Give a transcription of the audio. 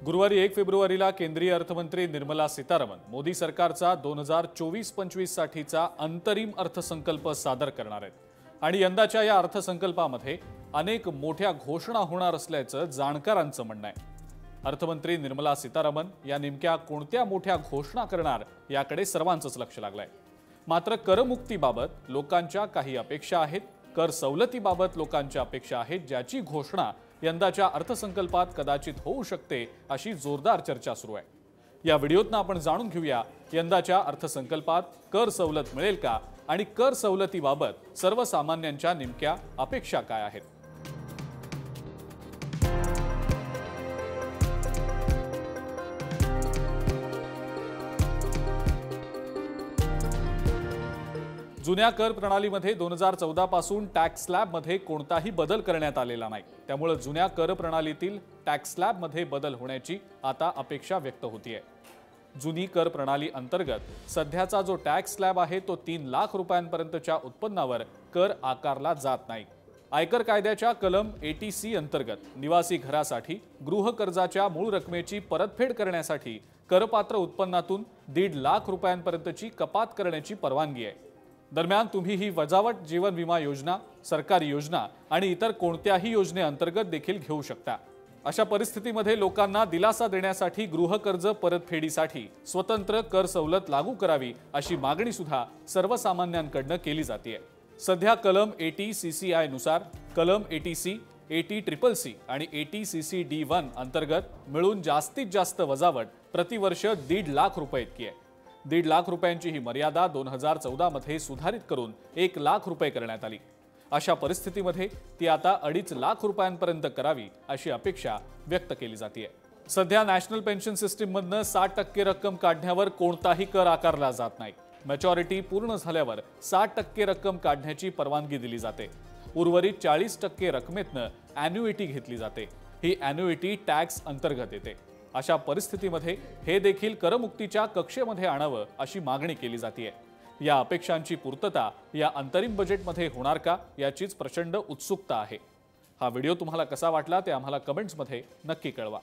गुरुवारी 1 फेब्रुवारीला केंद्रीय अर्थमंत्री निर्मला सीतारामन मोदी सरकारचा 2024-25 साठीचा अंतरिम अर्थसंकल्प सादर करणार आहेत आणि यंदाच्या या अर्थसंकल्पामध्ये अनेक मोठ्या घोषणा होणार असल्याचं जाणकारांचं म्हणणं आहे। अर्थमंत्री निर्मला सीतारामन या नेमक्या कोणत्या मोठ्या घोषणा करणार याकडे सर्वांचंच लक्ष लागलंय। मात्र करमुक्तीबाबत लोकांच्या काही अपेक्षा आहेत, कर सवलतीबाबत लोकांच्या अपेक्षा आहेत, ज्याची घोषणा यंदाच्या अर्थसंकल्पात कदाचित होऊ शकते अशी जोरदार चर्चा सुरू आहे। या व्हिडिओतनं आपण जाणून घेऊया यंदाच्या अर्थसंकल्पात कर सवलत मिळेल का आणि कर सवलतीबाबत सर्वसामान्यांच्या नेमक्या अपेक्षा काय आहेत। जुन्या कर प्रणालीमध्ये 2014 पासून टॅक्स स्लॅबमध्ये कोणताही बदल करण्यात आलेला नाही। त्यामुळे जुन्या कर प्रणालीतील टॅक्स स्लॅबमध्ये बदल होण्याची आता अपेक्षा व्यक्त होतीये। जुनी कर प्रणाली अंतर्गत सध्याचा जो टॅक्स स्लॅब आहे तो 3 लाख रुपयांपर्यंतच्या उत्पन्नावर कर आकारला जात नाही। आयकर कायद्याच्या कलम 80C अंतर्गत निवासी घरासाठी गृह कर्जाच्या मूळ रकमेची परतफेड करण्यासाठी करपात्र उत्पन्नातून 1.5 लाख रुपयांपर्यंतची कपात करण्याची परवानगी आहे। दरम्यान तुम्ही ही वजावट जीवन विमा योजना, सरकारी योजना आणि इतर कोणत्याही योजनेअंतर्गत देखील घेऊ शकता। अशा परिस्थितीमध्ये लोकांना दिलासा देण्यासाठी गृहकर्ज परतफेडीसाठी स्वतंत्र कर सवलत लागू करावी अशी मागणी सुद्धा सर्वसामान्यांकडून केली जाते। सध्या कलम 80CCI नुसार कलम 80C, 80CCC आणि 80CCD1 अंतर्गत मिळून जास्तीत जास्त वजावट प्रतिवर्ष 1.5 लाख रुपये इतकी आहे। 1.5 लाख रुपयांची ही मर्यादा 2014 मध्ये सुधारित करून 1 लाख रुपये करण्यात आली। अशा परिस्थितीमध्ये ती आता 2.5 लाख रुपयांपर्यंत करावी अशी अपेक्षा व्यक्त केली जाते। सध्या नॅशनल पेन्शन सिस्टीम मधनं 60% रक्कम काढण्यावर कोणताही कर आकारला जात नाही। मॅच्युरिटी पूर्ण झाल्यावर 60% रक्कम काढण्याची परवानगी दिली जाते। उर्वरित 40% रकमेतनं ॲन्युइटी घेतली जाते। ही ॲन्युइटी टॅक्स अंतर्गत येते। अशा परिस्थितीमध्ये हे देखील करमुक्तीच्या कक्षेमध्ये आणावं अशी मागणी केली जाते। या अपेक्षांची पूर्तता या अंतरिम बजेटमध्ये होणार का याचीच प्रचंड उत्सुकता आहे। हा व्हिडिओ तुम्हाला कसा वाटला ते आम्हाला कमेंट्समध्ये नक्की कळवा।